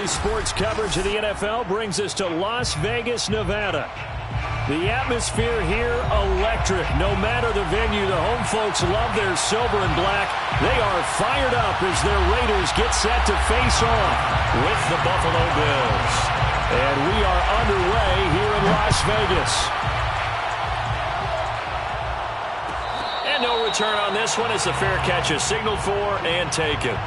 Daily sports coverage of the NFL brings us to Las Vegas, Nevada. The atmosphere here, electric. No matter the venue, the home folks love their silver and black. They are fired up as their Raiders get set to face off with the Buffalo Bills. And we are underway here in Las Vegas. And no return on this one as the fair catch is signaled for and taken.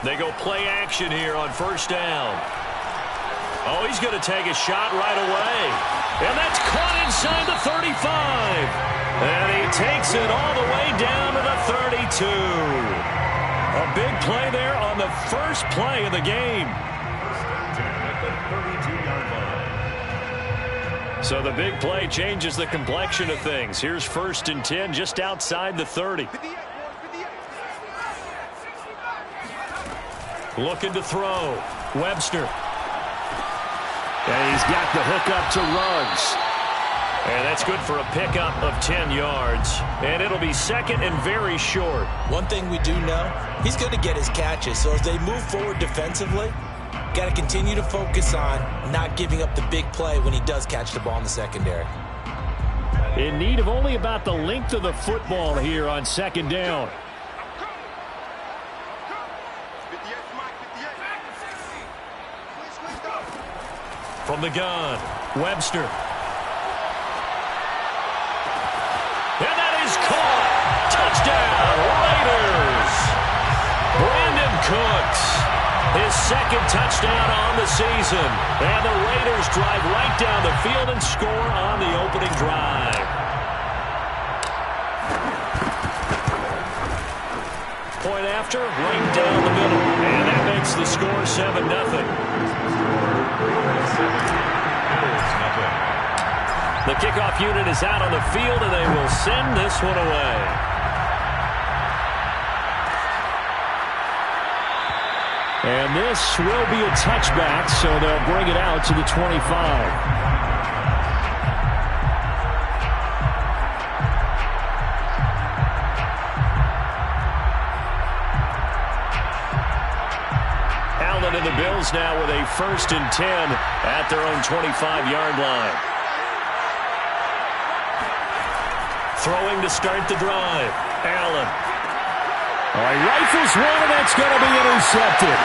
They go play action here on first down. Oh, he's going to take a shot right away. And that's caught inside the 35. And he takes it all the way down to the 32. A big play there on the first play of the game. So the big play changes the complexion of things. Here's first and 10 just outside the 30. Looking to throw. Webster. And he's got the hook up to Ruggs. And that's good for a pickup of 10 yards. And it'll be second and very short. One thing we do know, he's going to get his catches. So as they move forward defensively, got to continue to focus on not giving up the big play when he does catch the ball in the secondary. In need of only about the length of the football here on second down. From the gun, Webster. And that is caught. Touchdown, Raiders. Brandon Cooks, his second touchdown on the season. And the Raiders drive right down the field and score on the opening drive. Point after, right down the middle. And that makes the score 7-0. The kickoff unit is out on the field, and they will send this one away. And this will be a touchback, so they'll bring it out to the 25. And the Bills now with a first and 10 at their own 25-yard line. Throwing to start the drive. Allen. All right, rifles one, and that's going to be intercepted.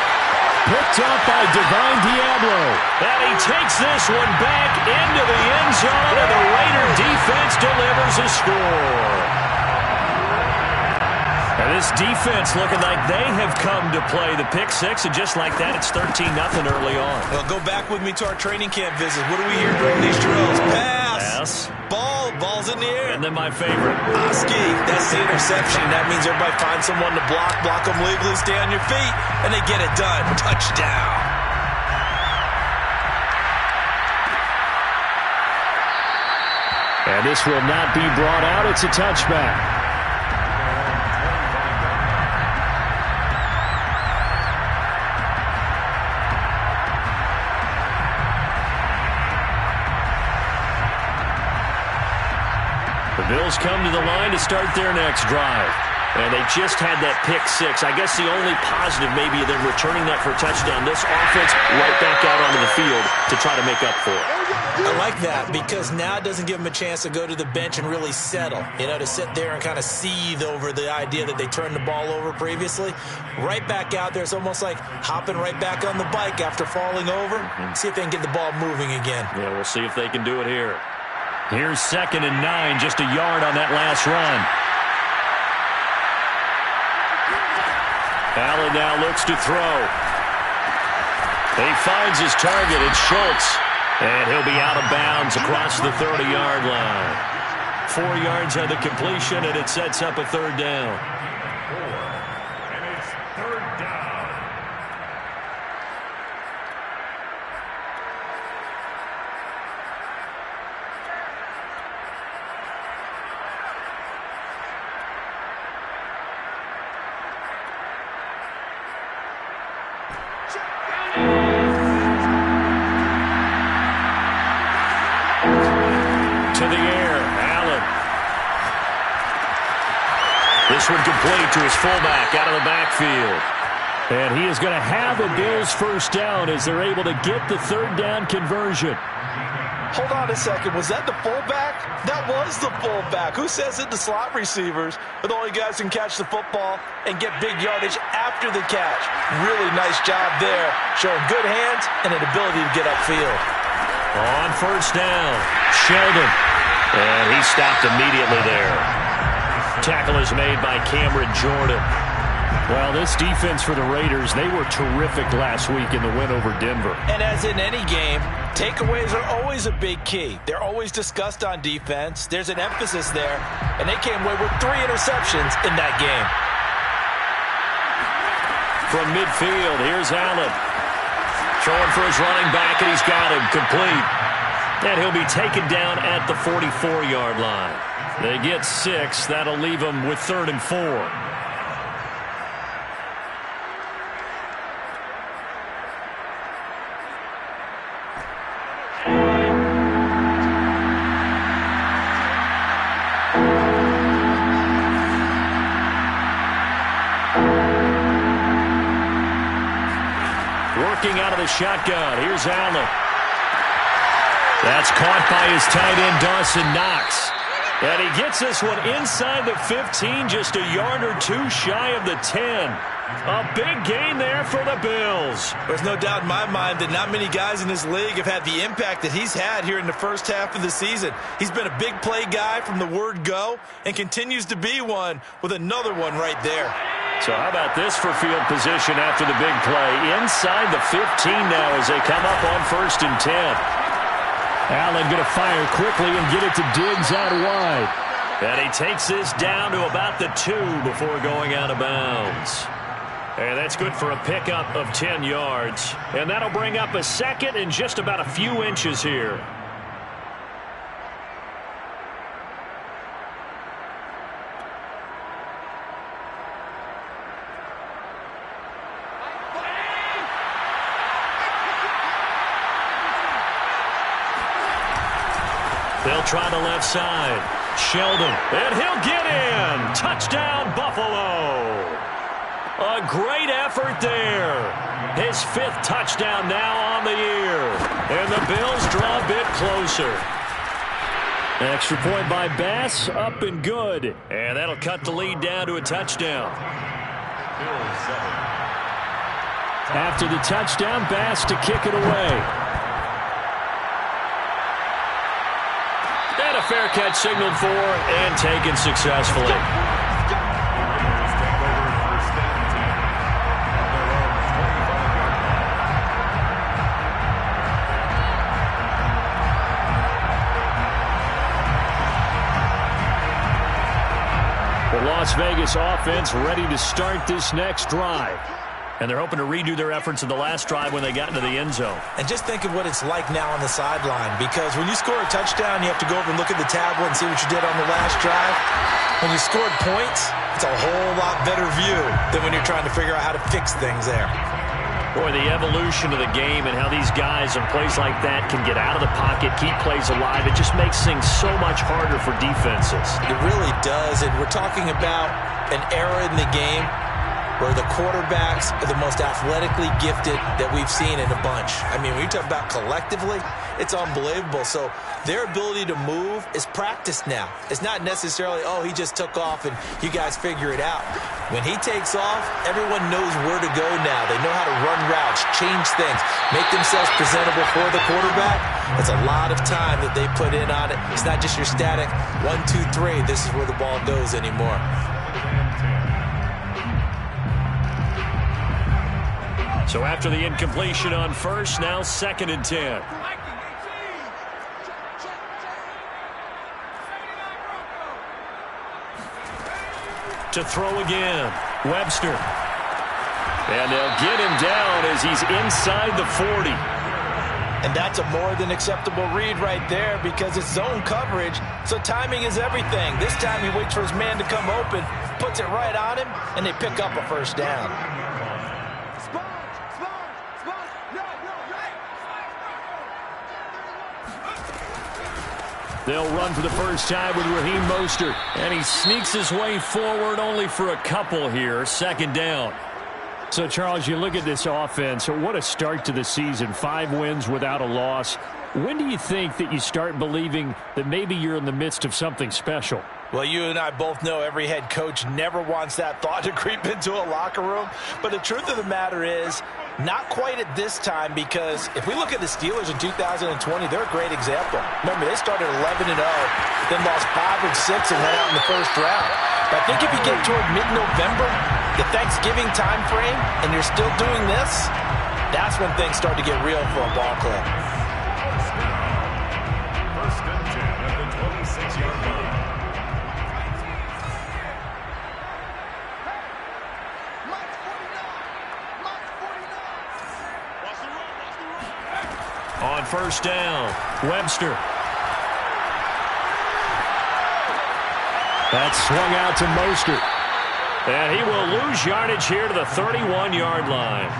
Picked up by Divine Diablo. And he takes this one back into the end zone, and the Raider defense delivers a score. And this defense looking like they have come to play the pick six, and just like that, it's 13-0 early on. Well, go back with me to our training camp visit. What do we hear during these drills? Pass. Ball's in the air. And then my favorite. Oski, that's the interception. That means everybody finds someone to block them legally, stay on your feet, and they get it done. Touchdown. And this will not be brought out. It's a touchback. The Bills come to the line to start their next drive. And they just had that pick six. I guess the only positive maybe of them returning that for a touchdown. This offense right back out onto the field to try to make up for it. I like that because now it doesn't give them a chance to go to the bench and really settle. You know, to sit there and kind of seethe over the idea that they turned the ball over previously. Right back out there. It's almost like hopping right back on the bike after falling over. See if they can get the ball moving again. Yeah, we'll see if they can do it here. Here's second and 9, just a yard on that last run. Allen now looks to throw. He finds his target. It's Schultz. And he'll be out of bounds across the 30-yard line. 4 yards on the completion, and it sets up a third down. And it's third down. one complete to his fullback out of the backfield. And he is going to have a Bills first down as they're able to get the third down conversion. Hold on a second. Was that the fullback? That was the fullback. Who says it? The slot receivers are the only guys who can catch the football and get big yardage after the catch. Really nice job there, showing good hands and an ability to get upfield. On first down, Sheldon. And he stopped immediately there. Tackle is made by Cameron Jordan. Well, this defense for the Raiders, they were terrific last week in the win over Denver. And as in any game, takeaways are always a big key. They're always discussed on defense. There's an emphasis there, and they came away with 3 interceptions in that game. From midfield, here's Allen. Throwing for his running back, and he's got him complete. And he'll be taken down at the 44-yard line. They get 6. That'll leave them with 3rd and 4. Out of the shotgun. Here's Allen. That's caught by his tight end, Dawson Knox. And he gets this one inside the 15, just a yard or 2 shy of the 10. A big gain there for the Bills. There's no doubt in my mind that not many guys in this league have had the impact that he's had here in the first half of the season. He's been a big play guy from the word go and continues to be one with another one right there. So how about this for field position after the big play? Inside the 15 now as they come up on 1st and 10. Allen going to fire quickly and get it to Diggs out wide. And he takes this down to about the 2 before going out of bounds. And that's good for a pickup of 10 yards. And that'll bring up a 2nd and just about a few inches here. They'll try the left side. Sheldon, and he'll get in. Touchdown, Buffalo. A great effort there. His 5th touchdown now on the year. And the Bills draw a bit closer. Extra point by Bass, up and good. And that'll cut the lead down to a touchdown. After the touchdown, Bass to kick it away. And a fair catch signaled for and taken successfully. The Las Vegas offense ready to start this next drive. And they're hoping to redo their efforts in the last drive when they got into the end zone. And just think of what it's like now on the sideline, because when you score a touchdown, you have to go over and look at the tablet and see what you did on the last drive. When you scored points, it's a whole lot better view than when you're trying to figure out how to fix things there. Boy, the evolution of the game and how these guys on plays like that can get out of the pocket, keep plays alive, it just makes things so much harder for defenses. It really does, and we're talking about an era in the game where the quarterbacks are the most athletically gifted that we've seen in a bunch. I mean, when you talk about collectively, it's unbelievable. So their ability to move is practiced now. It's not necessarily, oh, he just took off and you guys figure it out. When he takes off, everyone knows where to go now. They know how to run routes, change things, make themselves presentable for the quarterback. That's a lot of time that they put in on it. It's not just your static 1, 2, 3. This is where the ball goes anymore. So after the incompletion on 1st, now 2nd and 10. To throw again, Webster. And they'll get him down as he's inside the 40. And that's a more than acceptable read right there because it's zone coverage, so timing is everything. This time he waits for his man to come open, puts it right on him, and they pick up a first down. They'll run for the first time with Raheem Mostert. And he sneaks his way forward only for a couple here. Second down. So, Charles, you look at this offense. What a start to the season. 5 wins without a loss. When do you think that you start believing that maybe you're in the midst of something special? Well, you and I both know every head coach never wants that thought to creep into a locker room. But the truth of the matter is, not quite at this time, because if we look at the Steelers in 2020, they're a great example. Remember, they started 11-0, then lost 5 and 6 and went out in the first round. But I think if you get toward mid-November, the Thanksgiving time frame, and you're still doing this, that's when things start to get real for a ball club. First and 10 at the 26-yard line. On first down, Webster. That's swung out to Mostert. And he will lose yardage here to the 31-yard line.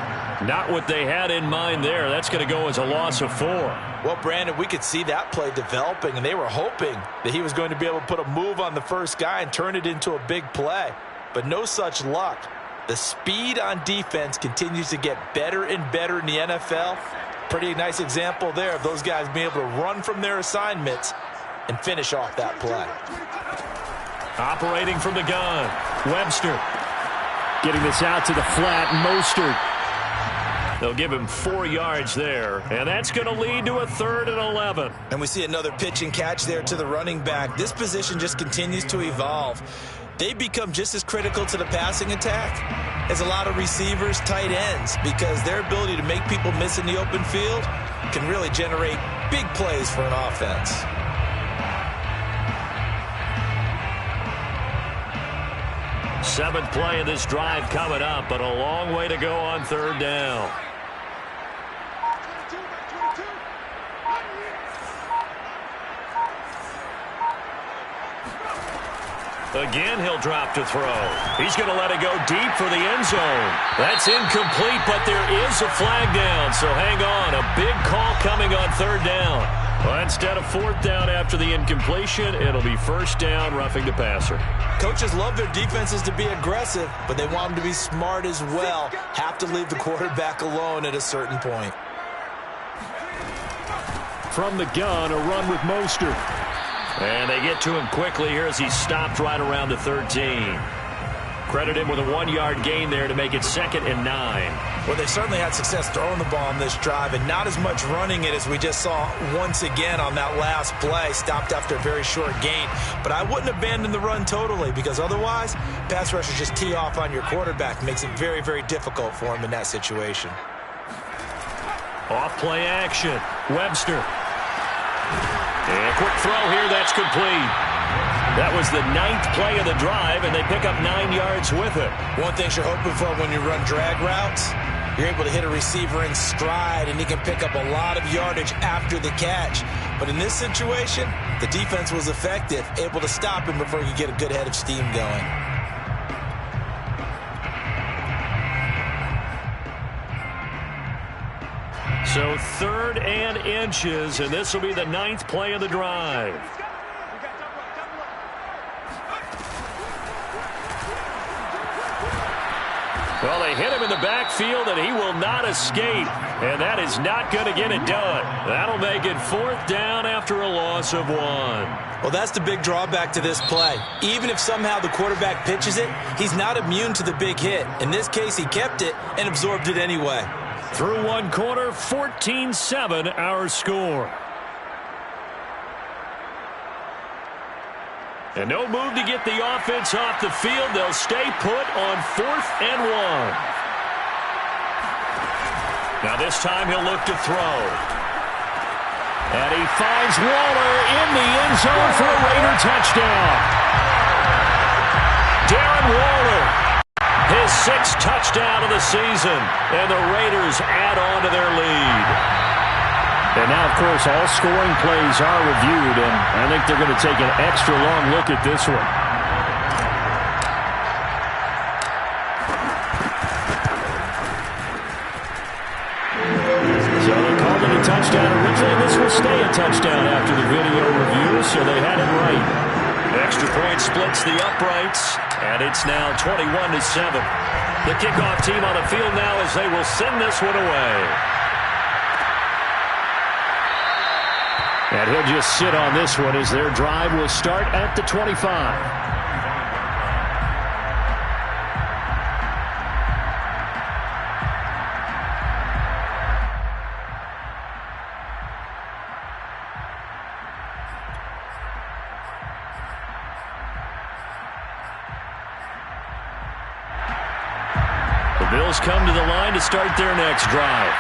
Not what they had in mind there. That's going to go as a loss of 4. Well, Brandon, we could see that play developing, and they were hoping that he was going to be able to put a move on the first guy and turn it into a big play. But no such luck. The speed on defense continues to get better and better in the NFL. Pretty nice example there of those guys being able to run from their assignments and finish off that play. Operating from the gun, Webster. Getting this out to the flat, Mostert. They'll give him 4 yards there, and that's going to lead to a 3rd and 11. And we see another pitch and catch there to the running back. This position just continues to evolve. They become just as critical to the passing attack as a lot of receivers, tight ends, because their ability to make people miss in the open field can really generate big plays for an offense. Seventh play of this drive coming up, but a long way to go on 3rd down. Again, he'll drop to throw. He's going to let it go deep for the end zone. That's incomplete, but there is a flag down, so hang on. A big call coming on 3rd down. Well, instead of 4th down after the incompletion, it'll be 1st down, roughing the passer. Coaches love their defenses to be aggressive, but they want them to be smart as well. Have to leave the quarterback alone at a certain point. From the gun, a run with Mostert. And they get to him quickly here as he stopped right around the 13. Credit him with a 1-yard gain there to make it 2nd and 9. Well, they certainly had success throwing the ball on this drive, and not as much running it as we just saw once again on that last play. Stopped after a very short gain. But I wouldn't abandon the run totally, because otherwise, pass rushers just tee off on your quarterback. Makes it very, very difficult for him in that situation. Off play action. Webster. And a quick throw here, that's complete. That was the 9th play of the drive, and they pick up 9 yards with it. One thing you're hoping for when you run drag routes, you're able to hit a receiver in stride, and he can pick up a lot of yardage after the catch. But in this situation, the defense was effective, able to stop him before he could get a good head of steam going. So 3rd and inches, and this will be the 9th play of the drive. Well, they hit him in the backfield, and he will not escape. And that is not going to get it done. That'll make it 4th down after a loss of 1. Well, that's the big drawback to this play. Even if somehow the quarterback pitches it, he's not immune to the big hit. In this case, he kept it and absorbed it anyway. Through 1 quarter, 14-7 our score. And no move to get the offense off the field. They'll stay put on 4th and 1. Now this time he'll look to throw. And he finds Waller in the end zone for a Raider touchdown. Darren Waller, his 6th touchdown of the season. And the Raiders add on to their lead. And now, of course, all scoring plays are reviewed, and I think they're going to take an extra long look at this one. So they called it a touchdown originally. This will stay a touchdown after the video review, so they had it right. Extra point splits the uprights, and it's now 21-7. The kickoff team on the field now as they will send this one away. And he'll just sit on this one as their drive will start at the 25. Bills come to the line to start their next drive.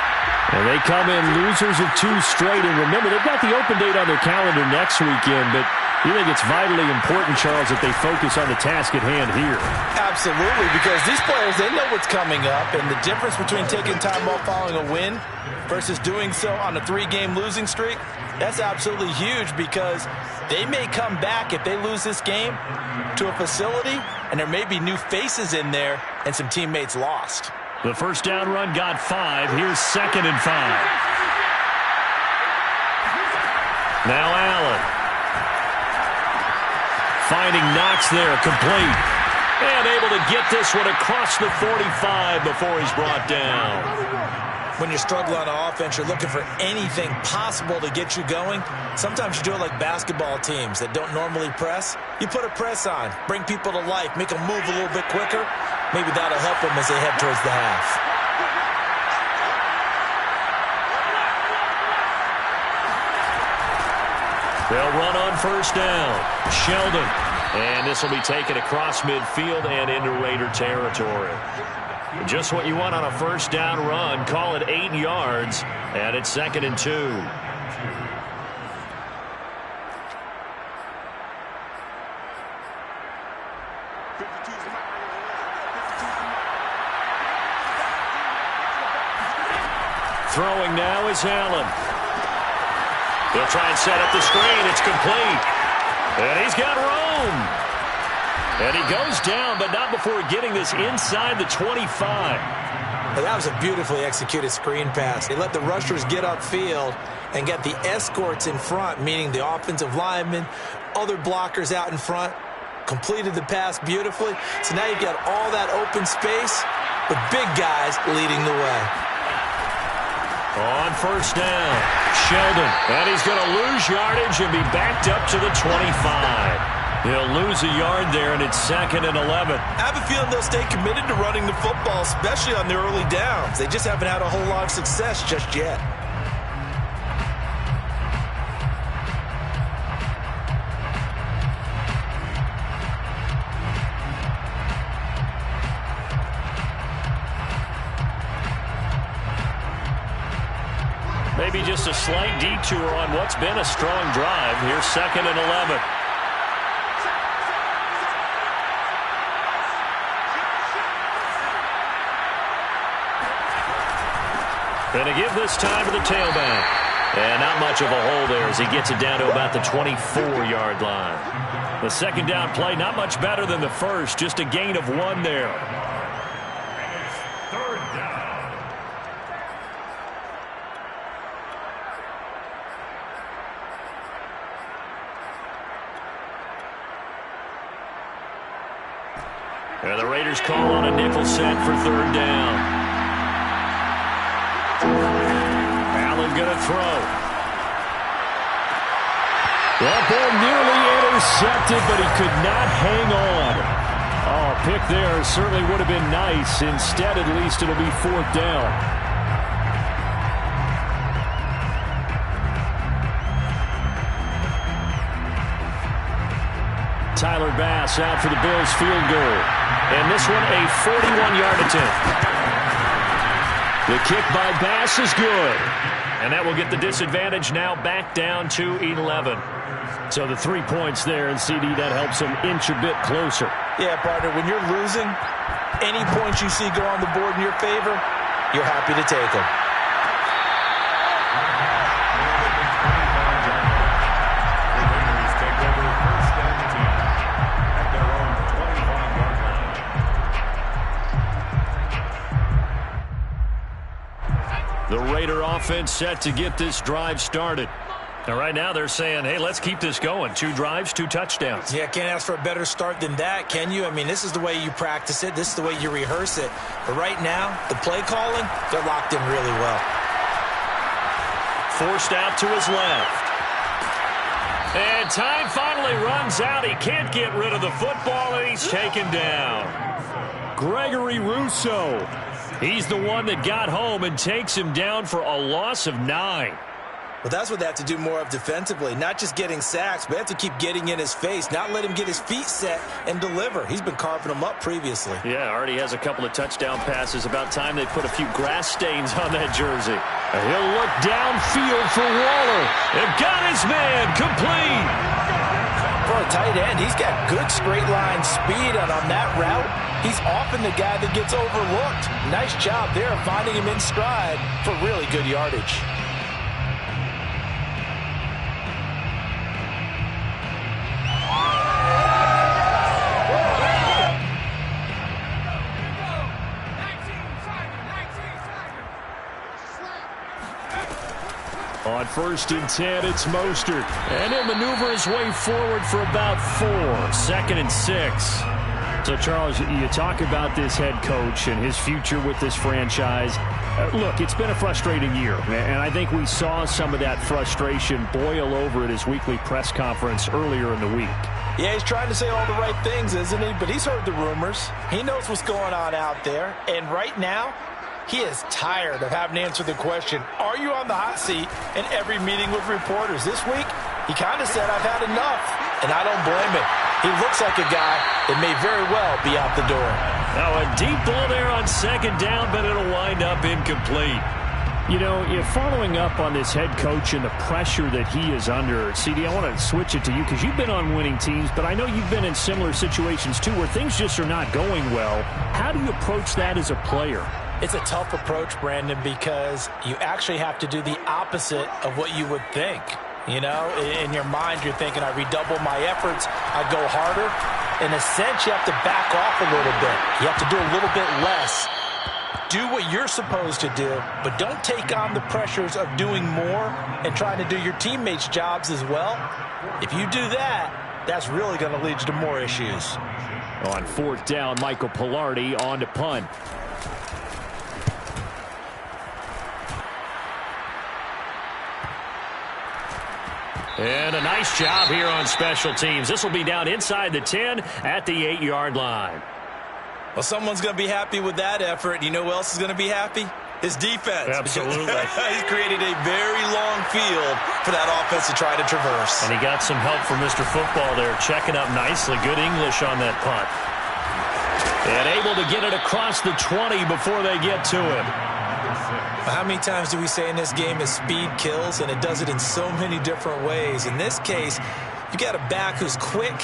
And they come in losers of 2 straight. And remember, they've got the open date on their calendar next weekend, but you think it's vitally important, Charles, that they focus on the task at hand here. Absolutely, because these players, they know what's coming up, and the difference between taking time off following a win versus doing so on a 3-game losing streak, that's absolutely huge, because they may come back if they lose this game to a facility, and there may be new faces in there and some teammates lost. The first down run got 5. Here's 2nd and 5. Now Allen. Finding Knox there, complete. And able to get this one across the 45 before he's brought down. When you're struggling on offense, you're looking for anything possible to get you going. Sometimes you do it like basketball teams that don't normally press. You put a press on, bring people to life, make them move a little bit quicker. Maybe that'll help them as they head towards the half. They'll run on first down. Sheldon. And this will be taken across midfield and into Raider territory. Just what you want on a first down run. Call it 8 yards. And it's 2nd and 2. Throwing now is Allen. They'll try and set up the screen. It's complete. And he's got room. And he goes down, but not before getting this inside the 25. Well, that was a beautifully executed screen pass. They let the rushers get upfield and get the escorts in front, meaning the offensive linemen, other blockers out in front. Completed the pass beautifully. So now you've got all that open space with big guys leading the way. On first down, Sheldon. And he's going to lose yardage and be backed up to the 25. He'll lose a yard there, and it's 2nd and 11. I have a feeling they'll stay committed to running the football, especially on their early downs. They just haven't had a whole lot of success just yet. Maybe just a slight detour on what's been a strong drive. Here's 2nd and 11. Going to give this time to the tailback. And not much of a hole there as he gets it down to about the 24-yard line. The second down play, not much better than the first, just a gain of 1 there. And the Raiders call on a nickel set for 3rd down. Allen going to throw. That ball nearly intercepted, but he could not hang on. Oh, pick there certainly would have been nice. Instead, at least it'll be 4th down. Tyler Bass out for the Bills field goal. And this one a 41-yard attempt. The kick by Bass is good. And that will get the disadvantage now back down to 11. So the 3 points there, and CD, that helps them inch a bit closer. Yeah, partner, when you're losing, any points you see go on the board in your favor, you're happy to take them. The Raider offense set to get this drive started. And right now they're saying, hey, let's keep this going. 2 drives, 2 touchdowns. Yeah, can't ask for a better start than that, can you? I mean, this is the way you practice it. This is the way you rehearse it. But right now, the play calling, they're locked in really well. Forced out to his left. And time finally runs out. He can't get rid of the football, and he's taken down. Gregory Rousseau. He's the one that got home and takes him down for a loss of 9. Well, that's what they have to do more of defensively. Not just getting sacks, but they have to keep getting in his face, not let him get his feet set and deliver. He's been carving them up previously. Yeah, already has a couple of touchdown passes. About time they put a few grass stains on that jersey. And he'll look downfield for Waller. And got his man complete. For a tight end, he's got good straight line speed, and on that route, he's often the guy that gets overlooked. Nice job there finding him in stride for really good yardage. On 1st and 10, it's Mostert. And he'll maneuver his way forward for about 4. 2nd and 6. So, Charles, you talk about this head coach and his future with this franchise. Look, it's been a frustrating year, and I think we saw some of that frustration boil over at his weekly press conference earlier in the week. Yeah, he's trying to say all the right things, isn't he? But he's heard the rumors. He knows what's going on out there. And right now, he is tired of having to answer the question, are you on the hot seat in every meeting with reporters? This week, he kind of said, I've had enough, and I don't blame him. He looks like a guy that may very well be out the door. Now a deep ball there on 2nd down, but it'll wind up incomplete. You know, following up on this head coach and the pressure that he is under, CD, I want to switch it to you because you've been on winning teams, but I know you've been in similar situations too where things just are not going well. How do you approach that as a player? It's a tough approach, Brandon, because you actually have to do the opposite of what you would think. You know, in your mind, you're thinking, I redouble my efforts, I go harder. In a sense, you have to back off a little bit. You have to do a little bit less. Do what you're supposed to do, but don't take on the pressures of doing more and trying to do your teammates' jobs as well. If you do that, that's really going to lead you to more issues. On 4th down, Michael Pilardi on to punt. And a nice job here on special teams. This will be down inside the 10 at the 8-yard line. Well, someone's going to be happy with that effort. You know who else is going to be happy? His defense. Absolutely. He's created a very long field for that offense to try to traverse. And he got some help from Mr. Football there, checking up nicely. Good English on that punt. And able to get it across the 20 before they get to him. How many times do we say in this game is speed kills, and it does it in so many different ways. In this case, you got a back who's quick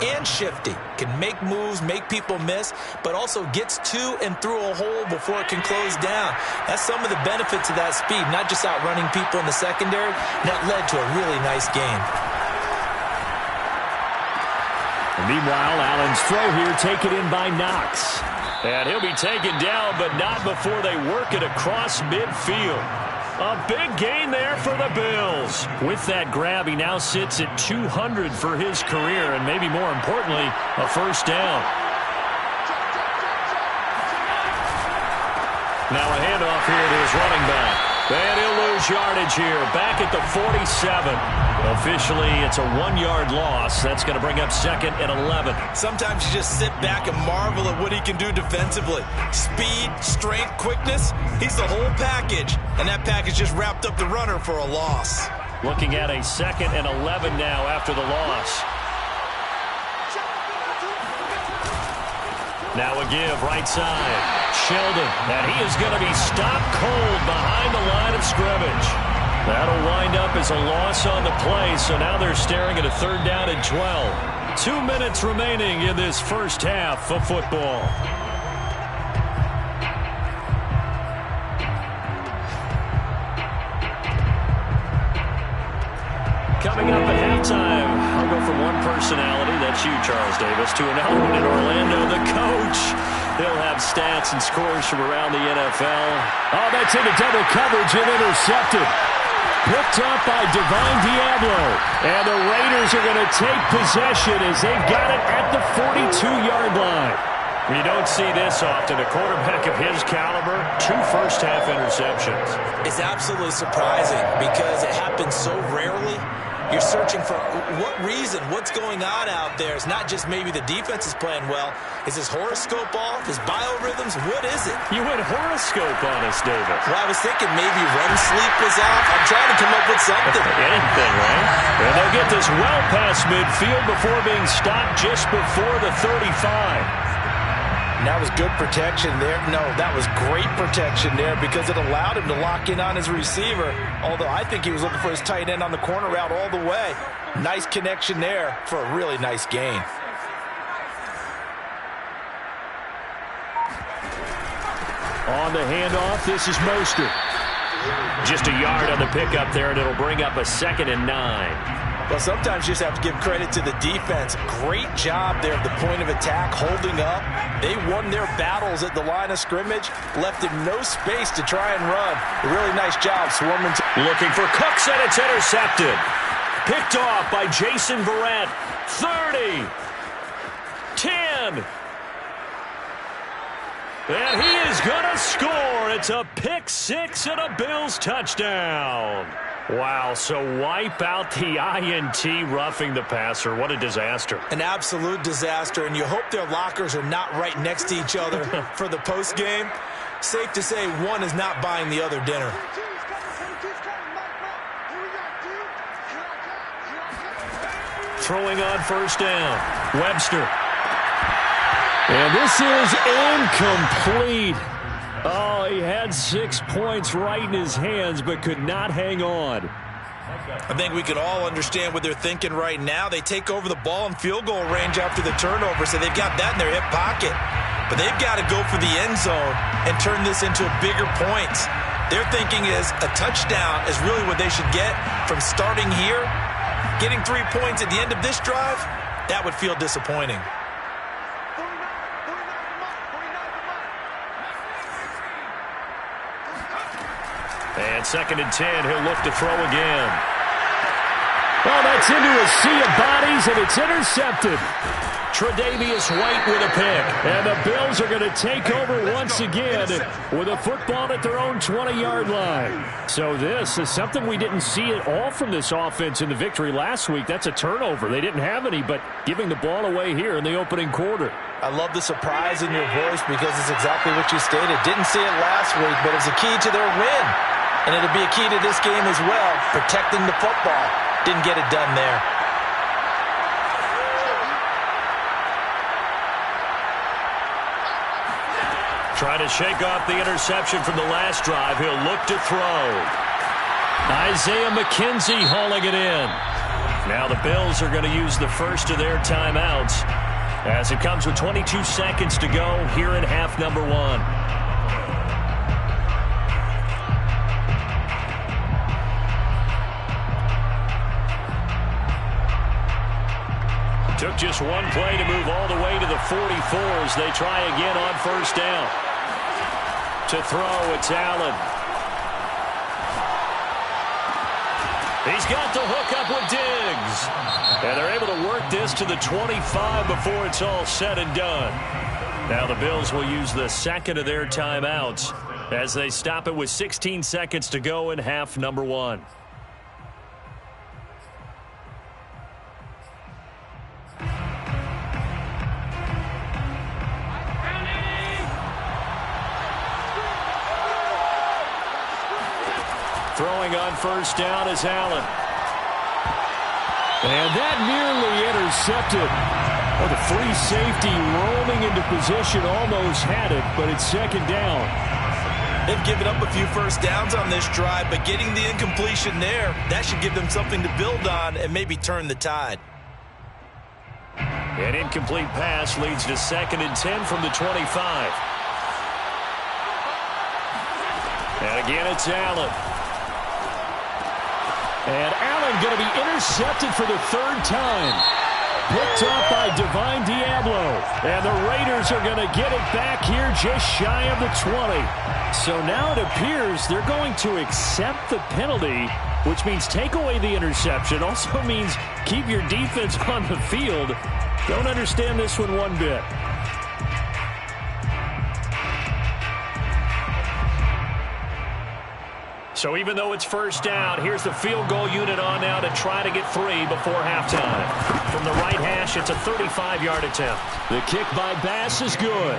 and shifty, can make moves, make people miss, but also gets to and through a hole before it can close down. That's some of the benefits of that speed, not just outrunning people in the secondary. That led to a really nice game. And meanwhile, Allen's throw here taken in by Knox. And he'll be taken down, but not before they work it across midfield. A big gain there for the Bills. With that grab, he now sits at 200 for his career, and maybe more importantly, a 1st down. Now a handoff here to his running back. And he'll lose yardage here, back at the 47. Officially, it's a 1-yard loss. That's going to bring up 2nd and 11. Sometimes you just sit back and marvel at what he can do defensively. Speed, strength, quickness, he's the whole package. And that package just wrapped up the runner for a loss. Looking at a 2nd and 11 now after the loss. Now a give, right side. Sheldon, and he is going to be stopped cold behind the line of scrimmage. That'll wind up as a loss on the play, so now they're staring at a 3rd down and 12. 2 minutes remaining in this first half of football. Coming up at halftime, I'll go from one personality, that's you, Charles Davis, to another one in Orlando. The coach, he'll have about stats and scores from around the NFL. Oh, that's into double coverage and intercepted. Picked up by Divine Diablo. And the Raiders are going to take possession as they've got it at the 42-yard line. You don't see this often. A quarterback of his caliber, 2 first-half interceptions. It's absolutely surprising because it happens so rarely. You're searching for what reason, what's going on out there. It's not just maybe the defense is playing well. Is his horoscope off? His biorhythms? What is it? You went horoscope on us, David. Well, I was thinking maybe REM sleep was off. I'm trying to come up with something. Anything, right? And they'll get this well past midfield before being stopped just before the 35. And that was good protection there. No, that was great protection there because it allowed him to lock in on his receiver. Although I think he was looking for his tight end on the corner route all the way. Nice connection there for a really nice gain. On the handoff, this is Mostert. Just a yard on the pickup there, and it'll bring up a 2nd and 9. Well, sometimes you just have to give credit to the defense. Great job there at the point of attack, holding up. They won their battles at the line of scrimmage, left him no space to try and run. A really nice job swarming. Looking for Cooks, and it's intercepted. Picked off by Jason Verrett. 30. 10. And he is going to score. It's a pick 6 and a Bills touchdown. Wow, so wipe out the INT roughing the passer. What a disaster. An absolute disaster, and you hope their lockers are not right next to each other for the postgame. Safe to say one is not buying the other dinner. Throwing on first down. Webster. And this is incomplete. Oh, he had 6 points right in his hands, but could not hang on. I think we could all understand what they're thinking right now. They take over the ball in field goal range after the turnover, so they've got that in their hip pocket. But they've got to go for the end zone and turn this into bigger points. Their thinking is a touchdown is really what they should get from starting here. Getting 3 points at the end of this drive, that would feel disappointing. And 2nd and 10, he'll look to throw again. Well, that's into a sea of bodies, and it's intercepted. Tre'Davious White with a pick. And the Bills are going to take over once again with a football at their own 20-yard line. So this is something we didn't see at all from this offense in the victory last week. That's a turnover. They didn't have any, but giving the ball away here in the opening quarter. I love the surprise in your voice because it's exactly what you stated. Didn't see it last week, but it was a key to their win. And it'll be a key to this game as well, protecting the football. Didn't get it done there. Trying to shake off the interception from the last drive. He'll look to throw. Isaiah McKenzie hauling it in. Now the Bills are going to use the first of their timeouts as it comes with 22 seconds to go here in half number 1. Took just one play to move all the way to the 44 as they try again on first down. To throw, it's Allen. He's got the hook up with Diggs. And they're able to work this to the 25 before it's all said and done. Now the Bills will use the second of their timeouts as they stop it with 16 seconds to go in half number 1. Throwing on first down is Allen. And that nearly intercepted. Oh, the free safety rolling into position almost had it, but it's 2nd down. They've given up a few first downs on this drive, but getting the incompletion there, that should give them something to build on and maybe turn the tide. An incomplete pass leads to 2nd and 10 from the 25. And again, it's Allen. And Allen going to be intercepted for the 3rd time. picked up by Divine Diablo. And the Raiders are going to get it back here just shy of the 20. So now it appears they're going to accept the penalty, which means take away the interception. Also means keep your defense on the field. Don't understand this one bit. So even though it's first down, here's the field goal unit on now to try to get 3 before halftime. From the right hash, it's a 35-yard attempt. The kick by Bass is good.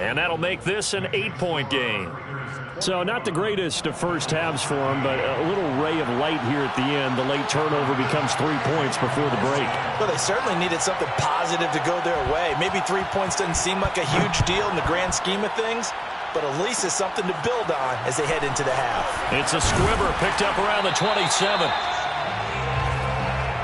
And that'll make this an 8-point game. So not the greatest of first halves for him, but a little ray of light here at the end. The late turnover becomes 3 points before the break. Well, they certainly needed something positive to go their way. Maybe 3 points doesn't seem like a huge deal in the grand scheme of things, but at least it's something to build on as they head into the half. It's a squibber picked up around the 27.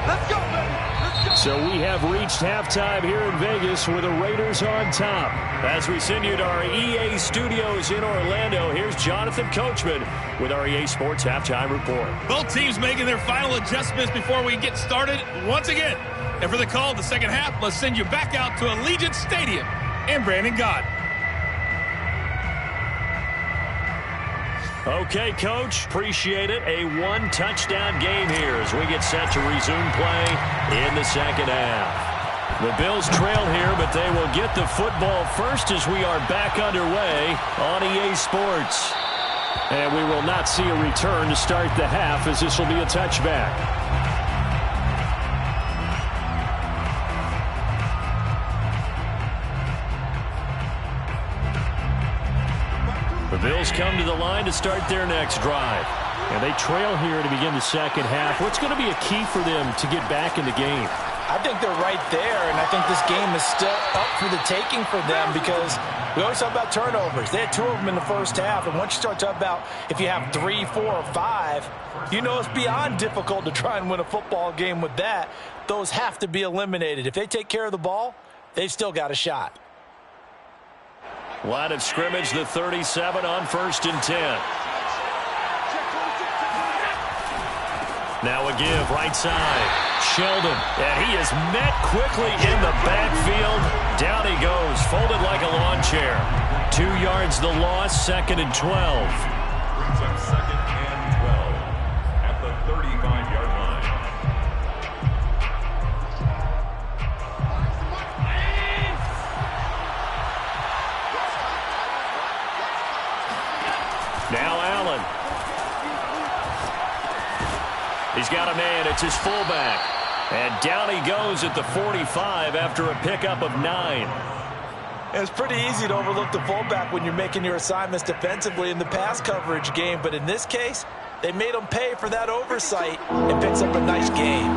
Let's go, baby. Let's go. So we have reached halftime here in Vegas with the Raiders on top. As we send you to our EA studios in Orlando, here's Jonathan Coachman with our EA Sports Halftime Report. Both teams making their final adjustments before we get started once again. And for the call of the second half, let's send you back out to Allegiant Stadium in Brandon Gott. Okay, Coach, appreciate it. A one-touchdown game here as we get set to resume play in the second half. The Bills trail here, but they will get the football first as we are back underway on EA Sports. And we will not see a return to start the half as this will be a touchback. The Bills come to the line to start their next drive. And they trail here to begin the second half. What's going to be a key for them to get back in the game? I think they're right there, and I think this game is still up for the taking for them because we always talk about turnovers. They had 2 of them in the first half, and once you start talking about if you have 3, 4, or 5, you know it's beyond difficult to try and win a football game with that. Those have to be eliminated. If they take care of the ball, they've still got a shot. Line of scrimmage, the 37 on 1st and 10. Now a give, right side. Sheldon, and he is met quickly in the backfield. Down he goes, folded like a lawn chair. 2 yards the loss, 2nd and 12. Brings up 2nd and 12 at the 35-yard line. Now Allen. He's got a man. It's his fullback. And down he goes at the 45 after a pickup of 9. It's pretty easy to overlook the fullback when you're making your assignments defensively in the pass coverage game. But in this case, they made him pay for that oversight and picks up a nice gain.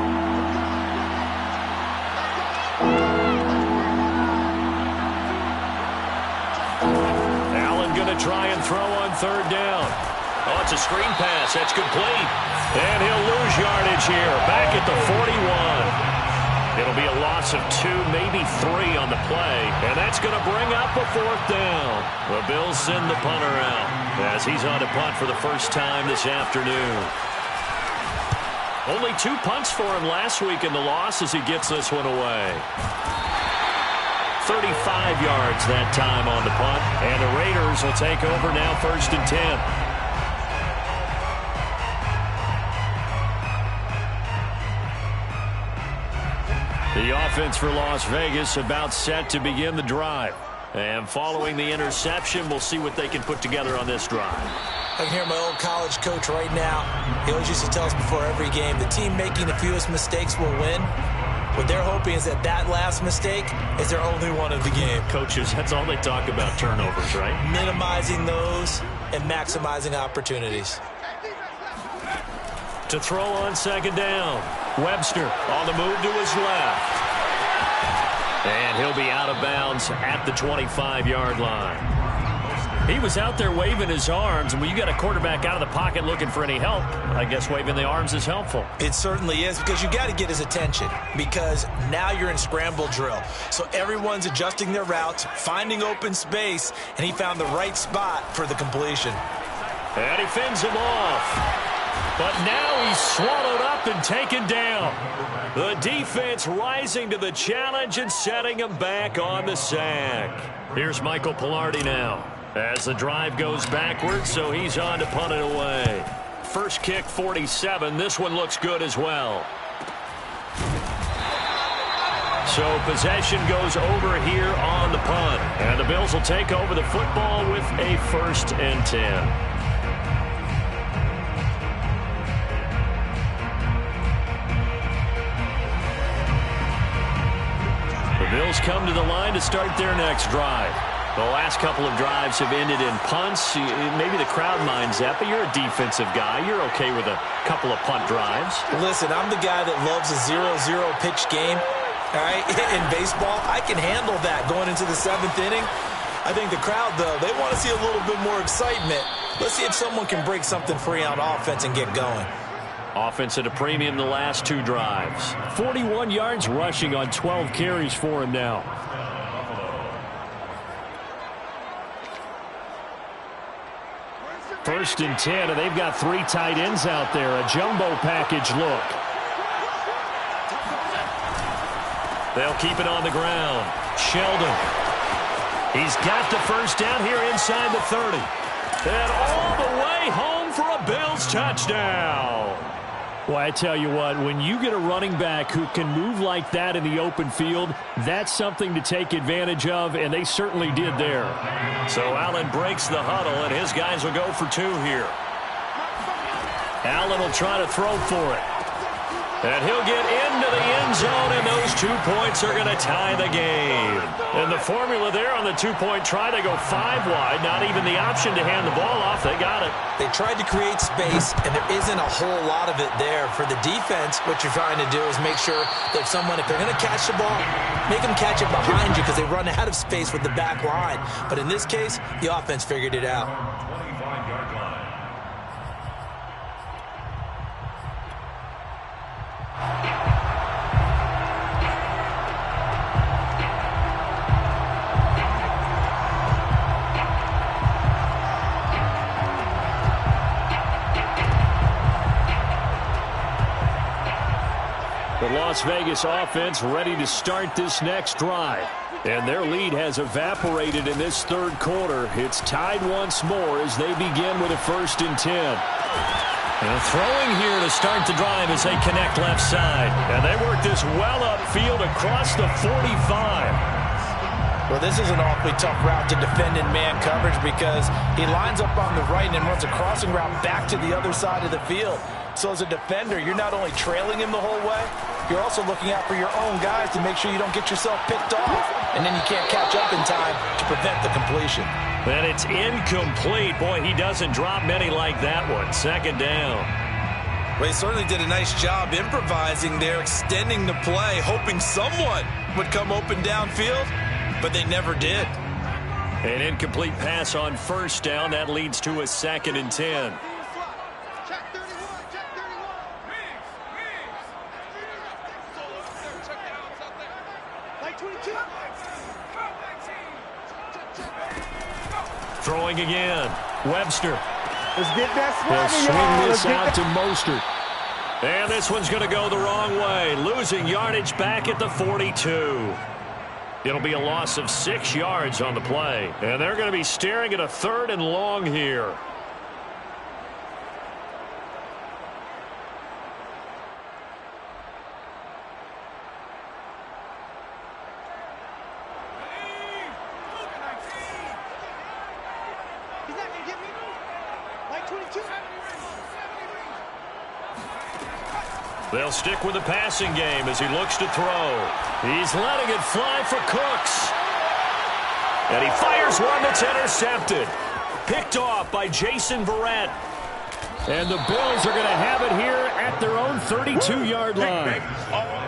Allen going to try and throw on 3rd down. Oh, it's a screen pass. That's complete. And he'll lose yardage here. Back at the 41. It'll be a loss of 2, maybe 3 on the play. And that's going to bring up a 4th down. The Bills send the punter out as he's on to punt for the first time this afternoon. Only 2 punts for him last week in the loss as he gets this one away. 35 yards that time on the punt. And the Raiders will take over now 1st and 10. The offense for Las Vegas about set to begin the drive. And following the interception, we'll see what they can put together on this drive. I can hear my old college coach right now. He always used to tell us before every game, the team making the fewest mistakes will win. What they're hoping is that that last mistake is their only one of the game. Coaches, that's all they talk about, turnovers, right? Minimizing those and maximizing opportunities. To throw on 2nd down. Webster on the move to his left. And he'll be out of bounds at the 25-yard line. He was out there waving his arms, and when you got a quarterback out of the pocket looking for any help, I guess waving the arms is helpful. It certainly is, because you got to get his attention, because now you're in scramble drill. So everyone's adjusting their routes, finding open space, and he found the right spot for the completion. And he fins him off. But now he's swallowed up and taken down. The defense rising to the challenge and setting him back on the sack. Here's Michael Pilardi now as the drive goes backwards, so he's on to punt it away. First kick, 47. This one looks good as well. So possession goes over here on the punt. And the Bills will take over the football with a 1st and 10. The Bills come to the line to start their next drive. The last couple of drives have ended in punts. Maybe the crowd minds that, but you're a defensive guy. You're okay with a couple of punt drives. Listen, I'm the guy that loves a 0-0 pitch game. All right, in baseball, I can handle that going into the 7th inning. I think the crowd, though, they want to see a little bit more excitement. Let's see if someone can break something free on offense and get going. Offense at a premium the last 2 drives. 41 yards rushing on 12 carries for him now. First and 10, and they've got 3 tight ends out there. A jumbo package look. They'll keep it on the ground. Sheldon. He's got the first down here inside the 30. And all the way home for a Bills touchdown. Well, I tell you what, when you get a running back who can move like that in the open field, that's something to take advantage of, and they certainly did there. So Allen breaks the huddle, and his guys will go for 2 here. Allen will try to throw for it. And he'll get into the end zone, and those 2 points are going to tie the game. And the formula there on the 2-point try, they go 5 wide. Not even the option to hand the ball off. They got it. They tried to create space, and there isn't a whole lot of it there. For the defense, what you're trying to do is make sure that if they're going to catch the ball, make them catch it behind you because they run out of space with the back line. But in this case, the offense figured it out. 25-yard line. The Las Vegas offense ready to start this next drive. And their lead has evaporated in this 3rd quarter. It's tied once more as they begin with a 1st and 10. And throwing here to start the drive as they connect left side. And they work this well upfield across the 45. Well, this is an awfully tough route to defend in man coverage because he lines up on the right and then runs a crossing route back to the other side of the field. So as a defender, you're not only trailing him the whole way, you're also looking out for your own guys to make sure you don't get yourself picked off. And then you can't catch up in time to prevent the completion. And it's incomplete. Boy, he doesn't drop many like that one. 2nd down. Well, he certainly did a nice job improvising there, extending the play, hoping someone would come open downfield, but they never did. An incomplete pass on 1st down. That leads to a 2nd and 10. Throwing again. Webster. Let's get that They'll swing, swing this out to Mostert. And this one's going to go the wrong way. Losing yardage back at the 42. It'll be a loss of 6 yards on the play. And they're going to be staring at a 3rd and long here. They'll stick with the passing game as he looks to throw. He's letting it fly for Cooks. And he fires one that's intercepted. Picked off by Jason Verrett. And the Bills are going to have it here at their own 32-yard line.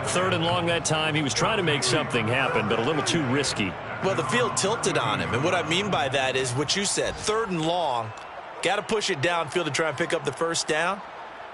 3rd and long that time. He was trying to make something happen, but a little too risky. Well, the field tilted on him. And what I mean by that is what you said. 3rd and long. Got to push it downfield to try and pick up the 1st down.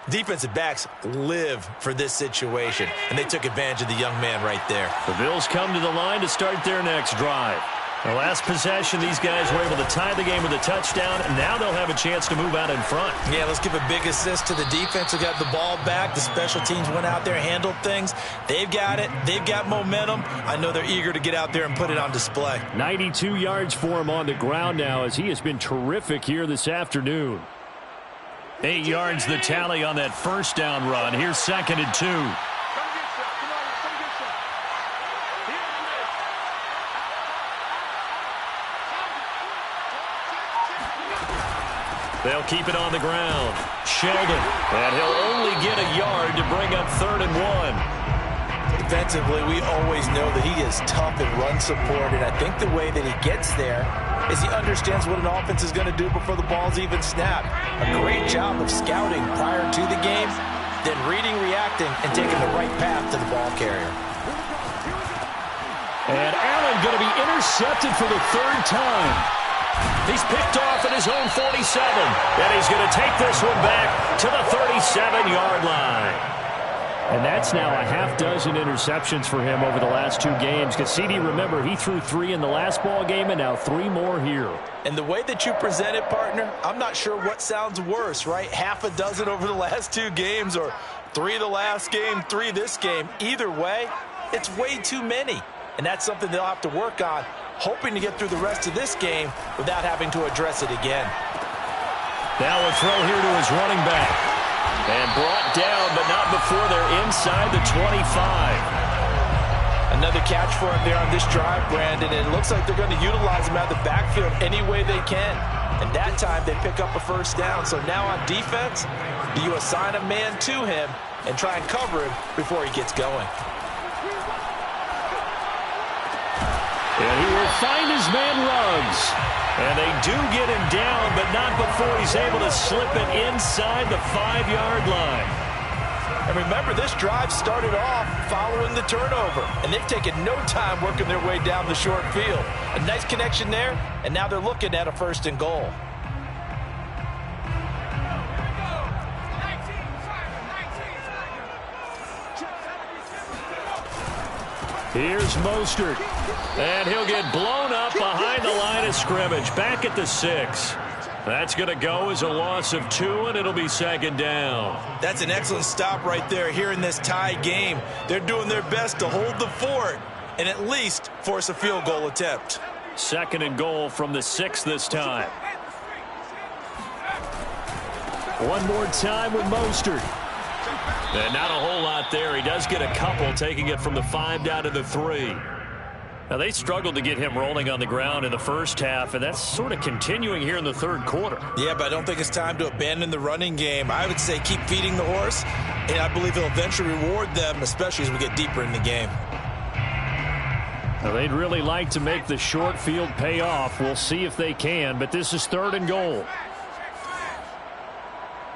Defensive backs live for this situation, and they took advantage of the young man right there. The Bills come to the line to start their next drive. The last possession, these guys were able to tie the game with a touchdown, and now they'll have a chance to move out in front. Yeah, let's give a big assist to the defense who got the ball back. The special teams went out there, handled things. They've got it. They've got momentum. I know they're eager to get out there and put it on display. 92 yards for him on the ground now, as he has been terrific here this afternoon. 8 yards the tally on that first down run. Here's 2nd and 2. They'll keep it on the ground. Sheldon, and he'll only get a yard to bring up 3rd and 1. Defensively, we always know that he is tough in run support, and I think the way that he gets there is he understands what an offense is going to do before the ball's even snapped. A great job of scouting prior to the game, then reading, reacting, and taking the right path to the ball carrier. And Allen going to be intercepted for the 3rd time. He's picked off at his own 47, and he's going to take this one back to the 37-yard line. And that's now a half-dozen interceptions for him over the last 2 games. Because, CD, remember, he threw 3 in the last ball game and now 3 more here. And the way that you present it, partner, I'm not sure what sounds worse, right? Half a dozen over the last 2 games, or 3 the last game, 3 this game. Either way, it's way too many. And that's something they'll have to work on, hoping to get through the rest of this game without having to address it again. Now a throw here to his running back. And brought down, but not before they're inside the 25. Another catch for him there on this drive, Brandon, and it looks like they're going to utilize him out of the backfield any way they can. And that time they pick up a 1st down. So now on defense, do you assign a man to him and try and cover him before he gets going? And he will find his man Ruggs. And they do get him down, but not before he's able to slip it inside the 5-yard line. And remember, this drive started off following the turnover, and they've taken no time working their way down the short field. A nice connection there, and now they're looking at a 1st and goal. Here's Mostert, and he'll get blown up behind the line of scrimmage, back at the 6. That's going to go as a loss of 2, and it'll be 2nd down. That's an excellent stop right there here in this tie game. They're doing their best to hold the fort and at least force a field goal attempt. 2nd and goal from the 6 this time. One more time with Mostert. And not a whole lot there. He does get a couple, taking it from the 5 down to the 3. Now, they struggled to get him rolling on the ground in the first half, and that's sort of continuing here in the 3rd quarter. Yeah, but I don't think it's time to abandon the running game. I would say keep feeding the horse, and I believe he'll eventually reward them, especially as we get deeper in the game. Now, they'd really like to make the short field pay off. We'll see if they can, but this is 3rd and goal.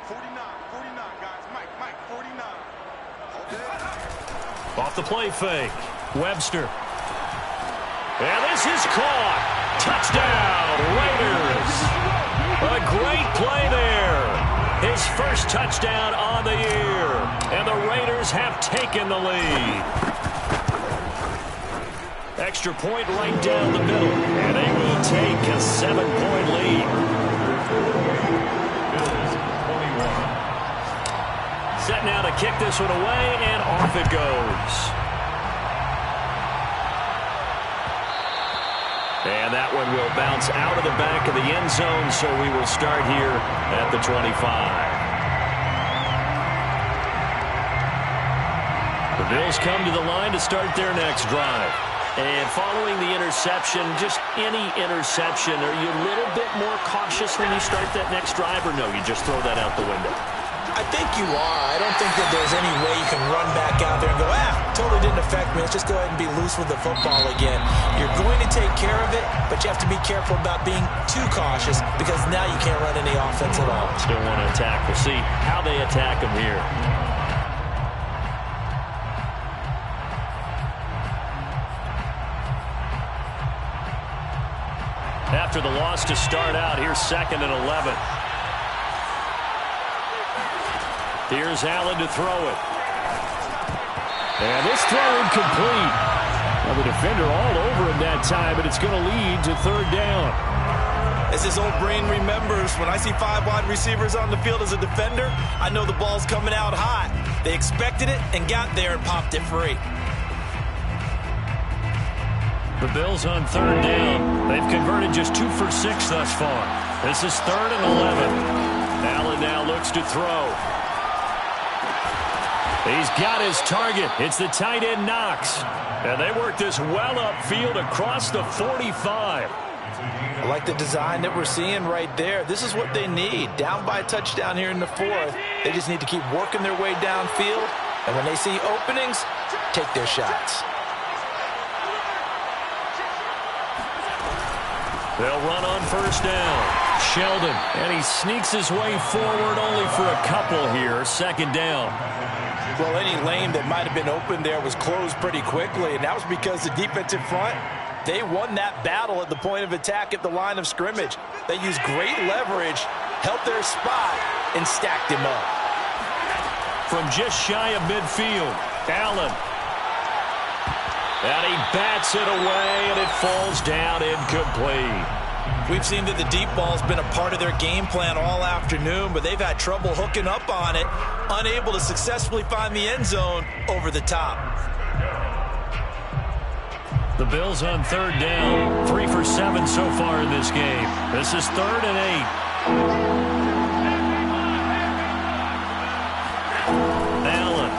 49, guys. Mike, 49. Off the play fake. Webster. And this is caught. Touchdown, Raiders. A great play there. His first touchdown on the year. And the Raiders have taken the lead. Extra point right down the middle. And they will take a 7-point lead. Set now to kick this one away, and off it goes. And that one will bounce out of the back of the end zone, so we will start here at the 25. The Bills come to the line to start their next drive. And following the interception, just any interception, are you a little bit more cautious when you start that next drive, or no, you just throw that out the window? I think you are. I don't think that there's any way you can run back out there and go, totally didn't affect me. Let's just go ahead and be loose with the football again. You're going to take care of it, but you have to be careful about being too cautious because now you can't run any offense at all. Still want to attack. We'll see how they attack him here. After the loss to start out, here's 2nd and 11. Here's Allen to throw it. And this throw incomplete. The defender all over him that time, but it's going to lead to third down. As his old brain remembers, when I see 5 wide receivers on the field as a defender, I know the ball's coming out hot. They expected it and got there and popped it free. The Bills on third down. They've converted just 2 for 6 thus far. This is 3rd and 11. Allen now looks to throw. He's got his target. It's the tight end Knox. And they work this well upfield across the 45. I like the design that we're seeing right there. This is what they need. Down by a touchdown here in the 4th. They just need to keep working their way downfield. And when they see openings, take their shots. They'll run on first down. Sheldon, and he sneaks his way forward only for a couple here. 2nd down. Well, any lane that might have been open there was closed pretty quickly, and that was because the defensive front, they won that battle at the point of attack at the line of scrimmage. They used great leverage, held their spot, and stacked him up. From just shy of midfield, Allen. And he bats it away, and it falls down incomplete. We've seen that the deep ball's been a part of their game plan all afternoon, but they've had trouble hooking up on it, unable to successfully find the end zone over the top. The Bills on third down, 3 for 7 so far in this game. This is 3rd and 8. Allen.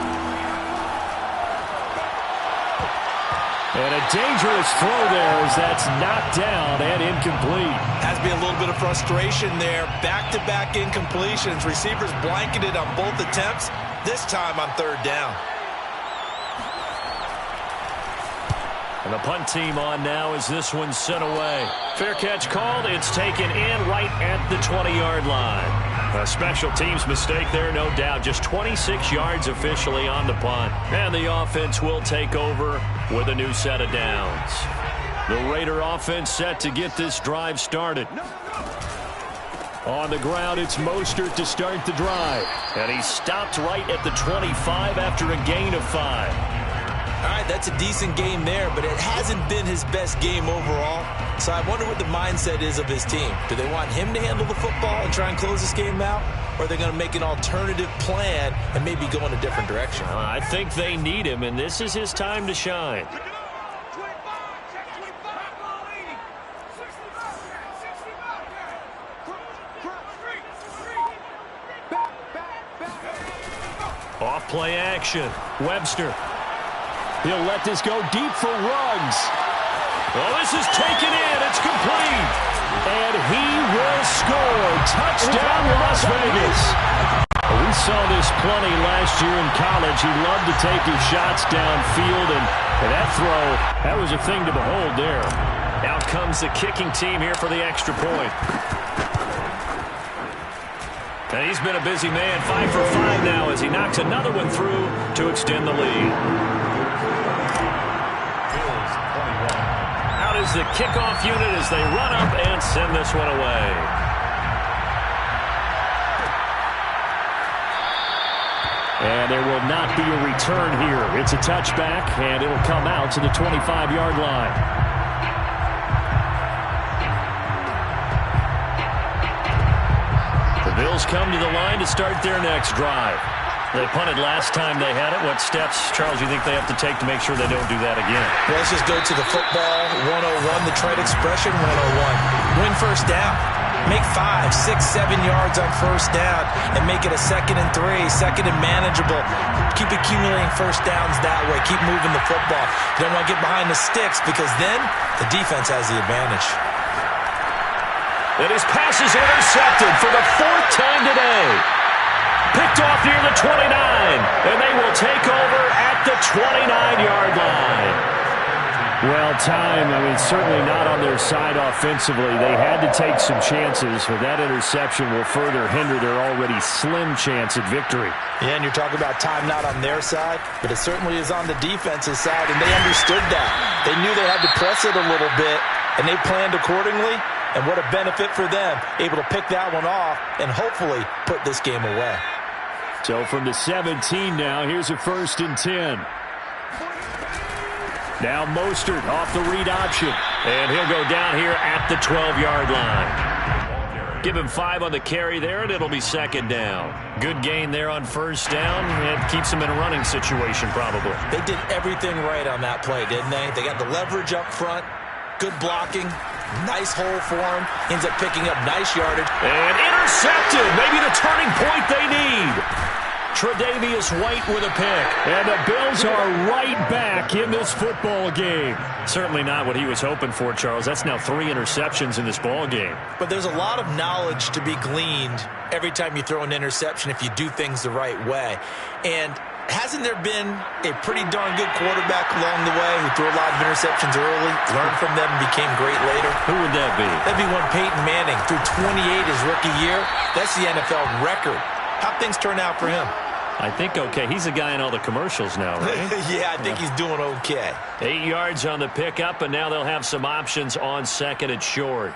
And a dangerous throw there as that's knocked down and incomplete. Has to be a little bit of frustration there. Back-to-back incompletions. Receivers blanketed on both attempts, this time on 3rd down. And the punt team on now as this one's sent away. Fair catch called. It's taken in right at the 20-yard line. A special teams mistake there, no doubt. Just 26 yards officially on the punt. And the offense will take over with a new set of downs. The Raider offense set to get this drive started. On the ground, it's Mostert to start the drive. And he stopped right at the 25 after a gain of 5. All right, that's a decent game there, but it hasn't been his best game overall. So I wonder what the mindset is of his team. Do they want him to handle the football and try and close this game out? Or are they going to make an alternative plan and maybe go in a different direction? I think they need him, and this is his time to shine. Off play action. Webster. He'll let this go deep for Ruggs. Well, this is taken in. It's complete. And he will score. Touchdown, Las Vegas. We saw this plenty last year in college. He loved to take his shots downfield, and that throw, that was a thing to behold there. Out comes the kicking team here for the extra point. And he's been a busy man. 5 for 5 now as he knocks another one through to extend the lead. Out is the kickoff unit as they run up and send this one away. And there will not be a return here. It's a touchback, and it'll come out to the 25-yard line. The Bills come to the line to start their next drive. They punted last time they had it. What steps, Charles, you think they have to take to make sure they don't do that again? Well, let's just go to the football 101, the trade expression 101. Win first down. Make 5, 6, 7 yards on first down and make it a 2nd and 3, 2nd and manageable. Keep accumulating first downs that way. Keep moving the football. You don't want to get behind the sticks because then the defense has the advantage. And his pass is intercepted for the 4th time today. Picked off near the 29, and they will take over at the 29-yard line. Well, time, certainly not on their side offensively. They had to take some chances, but that interception will further hinder their already slim chance at victory. Yeah, and you're talking about time not on their side, but it certainly is on the defense's side, and they understood that. They knew they had to press it a little bit, and they planned accordingly, and what a benefit for them, able to pick that one off and hopefully put this game away. So from the 17 now, here's a 1st and 10. Now Mostert off the read option. And he'll go down here at the 12-yard line. Give him 5 on the carry there, and it'll be second down. Good gain there on first down. It keeps him in a running situation probably. They did everything right on that play, didn't they? They got the leverage up front, good blocking, nice hole for him. Ends up picking up nice yardage. And intercepted. Maybe the turning point they need. Tre'Davious White with a pick. And the Bills are right back in this football game. Certainly not what he was hoping for, Charles. That's now 3 interceptions in this ball game. But there's a lot of knowledge to be gleaned every time you throw an interception if you do things the right way. And hasn't there been a pretty darn good quarterback along the way who threw a lot of interceptions early, learned from them, and became great later? Who would that be? That'd be one Peyton Manning. Threw 28 his rookie year. That's the NFL record. How'd things turn out for him? I think okay. He's a guy in all the commercials now, right? Yeah, I think he's doing okay. 8 yards on the pickup, and now they'll have some options on second and short.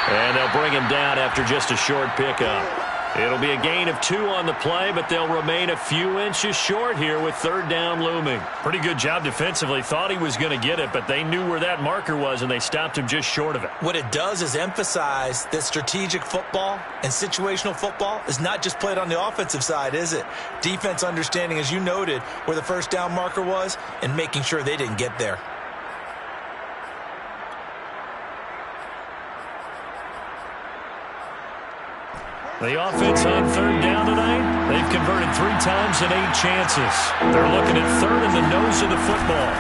And they'll bring him down after just a short pickup. It'll be a gain of 2 on the play, but they'll remain a few inches short here with third down looming. Pretty good job defensively. Thought he was going to get it, but they knew where that marker was, and they stopped him just short of it. What it does is emphasize that strategic football and situational football is not just played on the offensive side, is it? Defense understanding, as you noted, where the first down marker was and making sure they didn't get there. The offense on third down tonight, they've converted 3 times in 8 chances. They're looking at third in the nose of the football.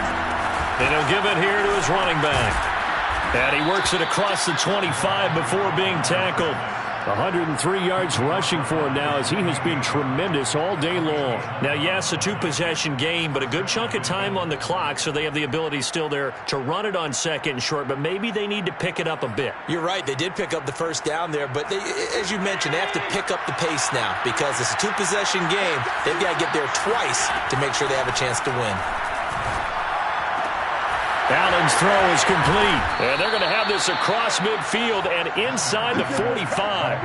And he'll give it here to his running back. And he works it across the 25 before being tackled. 103 yards rushing for him now as he has been tremendous all day long. Now, yes, a 2-possession game, but a good chunk of time on the clock, so they have the ability still there to run it on second and short, but maybe they need to pick it up a bit. You're right. They did pick up the first down there, but they, as you mentioned, they have to pick up the pace now because it's a 2-possession game. They've got to get there twice to make sure they have a chance to win. Allen's throw is complete, and they're going to have this across midfield and inside the 45.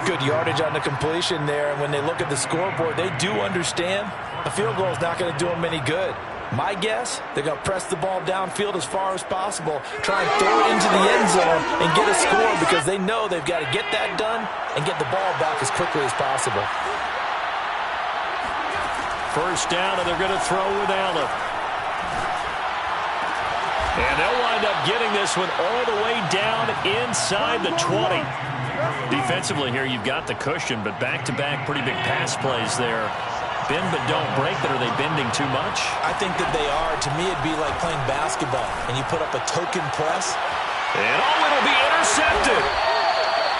Good yardage on the completion there, and when they look at the scoreboard, they do understand a field goal is not going to do them any good. My guess, they're going to press the ball downfield as far as possible, try and throw it into the end zone and get a score because they know they've got to get that done and get the ball back as quickly as possible. First down, and they're going to throw with Allen. And they'll wind up getting this one all the way down inside the 20. Defensively here, you've got the cushion, but back-to-back pretty big pass plays there. Bend but don't break, but are they bending too much? I think that they are. To me, it'd be like playing basketball, and you put up a token press. And it'll be intercepted.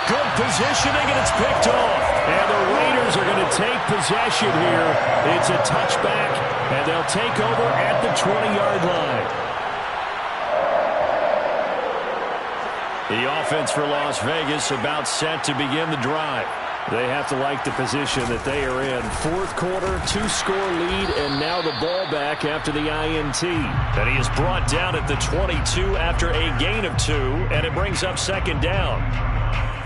Good positioning, and it's picked off. And the Raiders are going to take possession here. It's a touchback, and they'll take over at the 20-yard line. The offense for Las Vegas about set to begin the drive. They have to like the position that they are in. Fourth quarter, 2-score lead, and now the ball back after the INT. That he is brought down at the 22 after a gain of 2, and it brings up second down.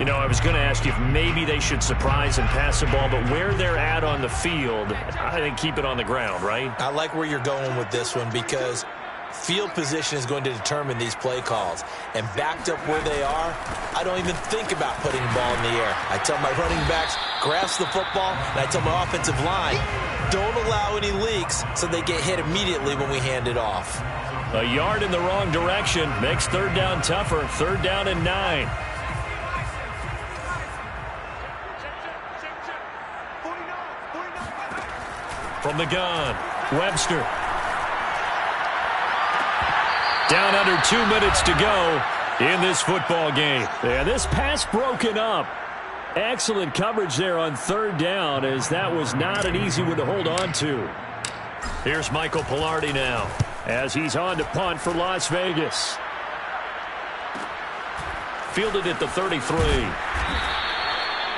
You know, I was going to ask you if maybe they should surprise and pass the ball, but where they're at on the field, I think keep it on the ground, right? I like where you're going with this one because field position is going to determine these play calls. And backed up where they are, I don't even think about putting the ball in the air. I tell my running backs, grasp the football, and I tell my offensive line, don't allow any leaks so they get hit immediately when we hand it off. A yard in the wrong direction makes third down tougher. Third down and 9. From the gun, Webster. Down under 2 minutes to go in this football game. And this pass broken up. Excellent coverage there on third down, as that was not an easy one to hold on to. Here's Michael Pilardi now as he's on to punt for Las Vegas. Fielded at the 33.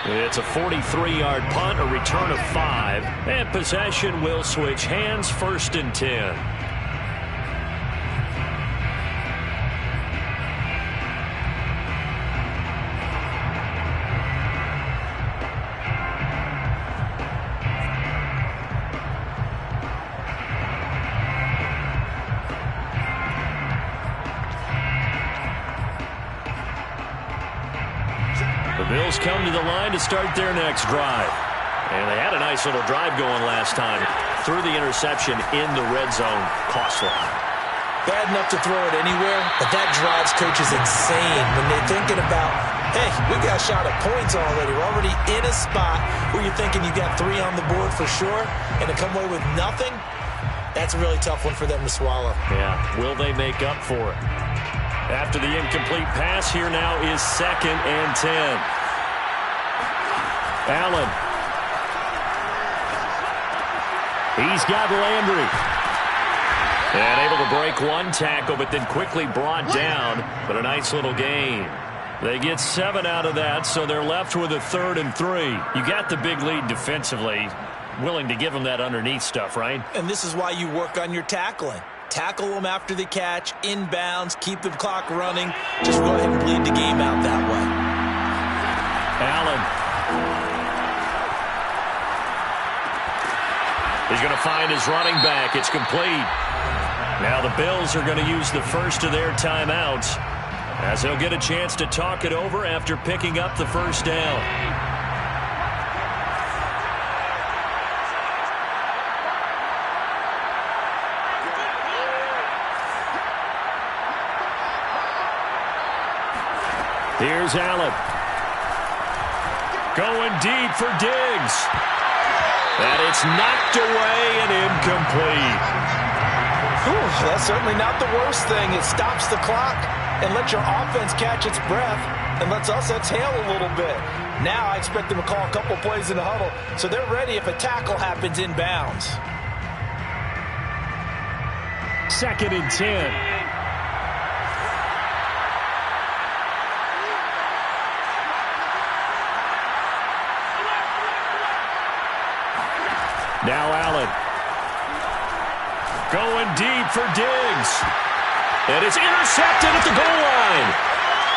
It's a 43-yard punt, a return of 5, and possession will switch hands, 1st and 10. Eagles come to the line to start their next drive. And they had a nice little drive going last time. Threw the interception in the red zone. Costly. Bad enough to throw it anywhere, but that drives coaches insane when they're thinking about, hey, we got a shot at points already. We're already in a spot where you're thinking you got 3 on the board for sure, and to come away with nothing, that's a really tough one for them to swallow. Yeah, will they make up for it? After the incomplete pass, here now is 2nd and 10. Allen. He's got Landry. And able to break one tackle, but then quickly brought down. But a nice little gain. They get 7 out of that, so they're left with a 3rd and 3. You got the big lead defensively. Willing to give them that underneath stuff, right? And this is why you work on your tackling. Tackle them after the catch, inbounds, keep the clock running. Just go ahead and bleed the game out that way. Allen. He's going to find his running back. It's complete. Now the Bills are going to use the first of their timeouts as they'll get a chance to talk it over after picking up the first down. Here's Allen. Going deep for Diggs. And it's knocked away and incomplete. Whew, that's certainly not the worst thing. It stops the clock and lets your offense catch its breath and lets us exhale a little bit. Now I expect them to call a couple plays in the huddle so they're ready if a tackle happens inbounds. 2nd and 10. Now Allen. Going deep for Diggs. And it's intercepted at the goal line.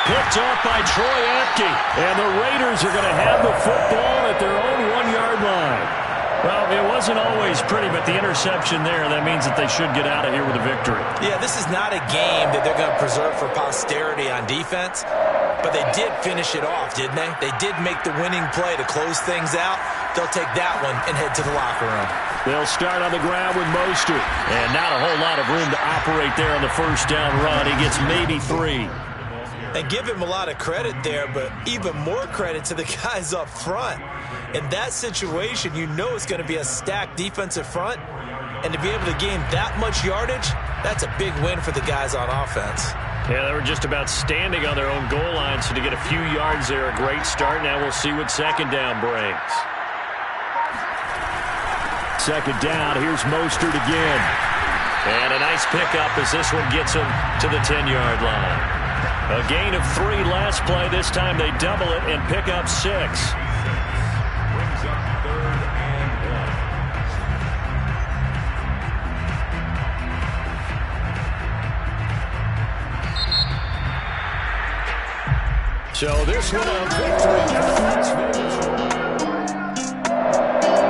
Picked off by Troy Apke. And the Raiders are going to have the football at their own 1-yard line. Well, it wasn't always pretty, but the interception there, that means that they should get out of here with a victory. Yeah, this is not a game that they're going to preserve for posterity on defense. But they did finish it off, didn't they? They did make the winning play to close things out. They'll take that one and head to the locker room. They'll start on the ground with Mostert. And not a whole lot of room to operate there on the first down run. He gets maybe 3. And give him a lot of credit there, but even more credit to the guys up front. In that situation, you know it's going to be a stacked defensive front. And to be able to gain that much yardage, that's a big win for the guys on offense. Yeah, they were just about standing on their own goal line, so to get a few yards there, a great start. Now we'll see what 2nd down brings. 2nd down, here's Mostert again. And a nice pickup as this one gets him to the 10-yard line. A gain of 3 last play. This time they double it and pick up 6. Brings up 3rd and 1. So this one a victory for the Las Vegas